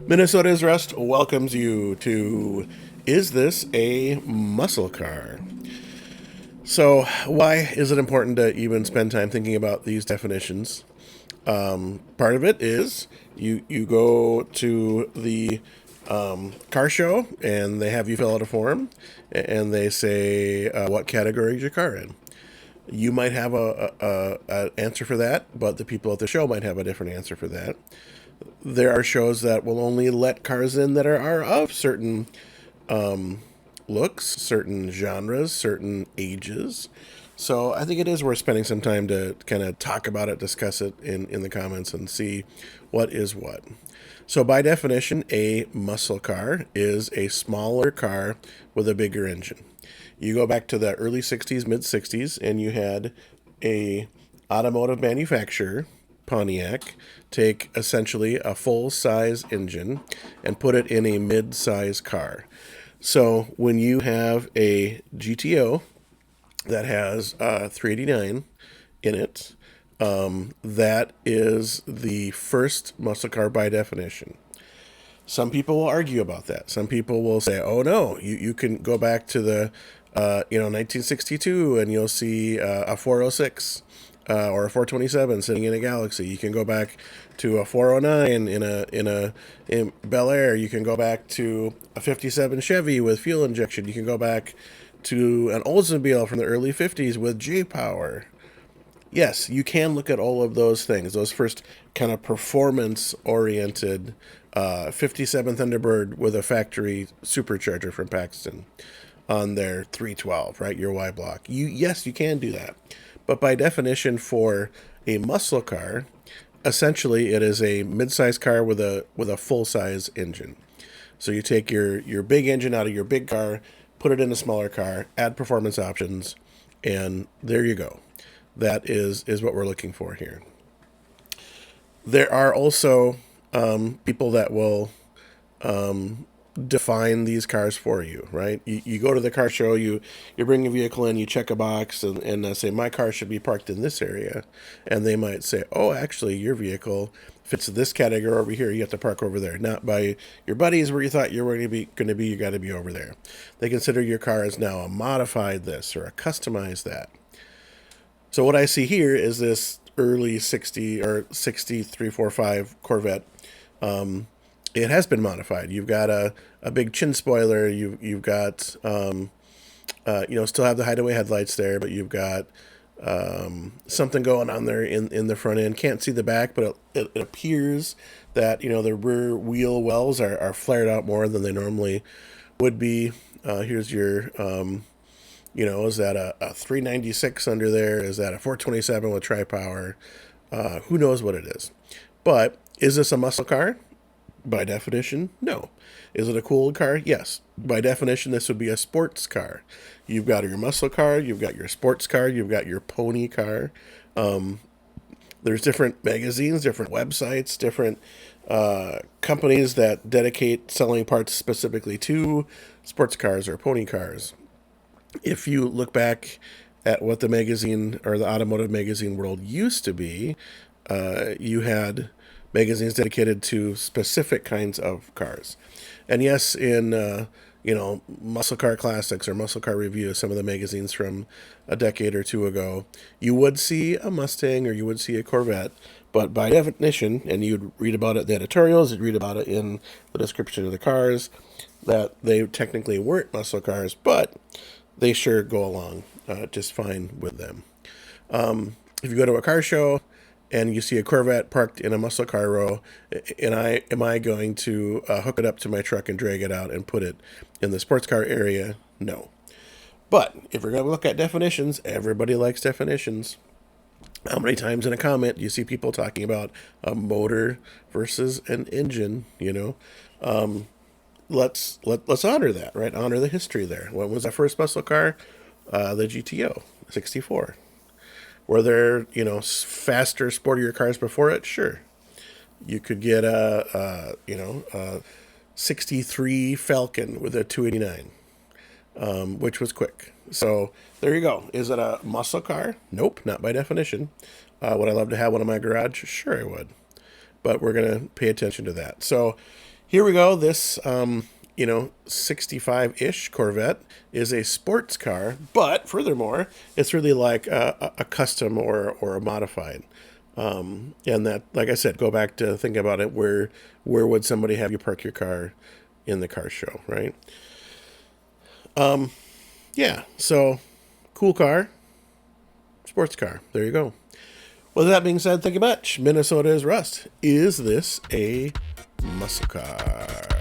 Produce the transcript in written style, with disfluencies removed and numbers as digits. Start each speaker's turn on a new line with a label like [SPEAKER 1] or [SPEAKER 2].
[SPEAKER 1] Minnesota's Rust welcomes you to Is This a Muscle Car? So, why is it important to even spend time thinking about these definitions? Part of it is you go to the car show and they have you fill out a form and they say what category is your car in. You might have a answer for that, but the people at the show might have a different answer for that. There are shows that will only let cars in that are of certain looks, certain genres, certain ages. So I think it is worth spending some time to kind of talk about it, discuss it in the comments, and see what is what. So by definition, a muscle car is a smaller car with a bigger engine. You go back to the early 60s, mid 60s, and you had a automotive manufacturer, Pontiac, take essentially a full-size engine and put it in a mid-size car. So when you have a GTO that has 389 in it, that is the first muscle car by definition. Some people will argue about that. Some people will say, "Oh no, you can go back to the 1962 and you'll see a 406 or a 427 sitting in a Galaxy. You can go back to a 409 in Bel Air. You can go back to a 57 Chevy with fuel injection. You can go back to an Oldsmobile from the early 50s with J Power." Yes, you can look at all of those things. Those first kind of performance-oriented 57 Thunderbird with a factory supercharger from Paxton on their 312, right? Your Y block. Yes, you can do that. But by definition, for a muscle car, essentially it is a mid-size car with a full-size engine. So you take your big engine out of your big car, put it in a smaller car, add performance options, and there you go. That is what we're looking for here. There are also people that will define these cars for you, right? You go to the car show, you bring a vehicle in, you check a box, and say, my car should be parked in this area. And they might say, oh, actually, your vehicle fits this category over here. You have to park over there. Not by your buddies where you thought you were going to be, you got to be over there. They consider your car as now a modified this or a customized that. So what I see here is this early 60 or 6345 Corvette. It has been modified. You've got a big chin spoiler. You've got still have the hideaway headlights there, but you've got something going on there in the front end. Can't see the back, but it appears that the rear wheel wells are flared out more than they normally would be. Here's your is that a 396 under there? Is that a 427 with tri-power? Who knows what it is? But is this a muscle car? By definition, no. Is it a cool car? Yes. By definition, this would be a sports car. You've got your muscle car, you've got your sports car, you've got your pony car. There's different magazines, different websites, different companies that dedicate selling parts specifically to sports cars or pony cars. If you look back at what the magazine or the automotive magazine world used to be, you had magazines dedicated to specific kinds of cars. And yes, in muscle car classics or muscle car reviews, some of the magazines from a decade or two ago, you would see a Mustang or you would see a Corvette. But by definition, and you'd read about it in the editorials, you'd read about it in the description of the cars, that they technically weren't muscle cars, but they sure go along just fine with them. If you go to a car show and you see a Corvette parked in a muscle car row, am I going to hook it up to my truck and drag it out and put it in the sports car area? No. But if we're going to look at definitions, everybody likes definitions. How many times in a comment do you see people talking about a motor versus an engine? Let's honor that, right? Honor the history there. When was that first muscle car? The GTO, 64. Were there, faster, sportier cars before it? Sure. You could get a 63 Falcon with a 289, which was quick. So there you go. Is it a muscle car? Nope, not by definition. Would I love to have one in my garage? Sure, I would. but we're going to pay attention to that. So here we go. This, 65-ish Corvette is a sports car, but furthermore, it's really like a custom or a modified. And that, like I said, go back to think about it. Where would somebody have you park your car in the car show, right? Yeah, so cool car, sports car. There you go. Well, that being said, thank you much. Minnesota is Rust. Is this a muscle car?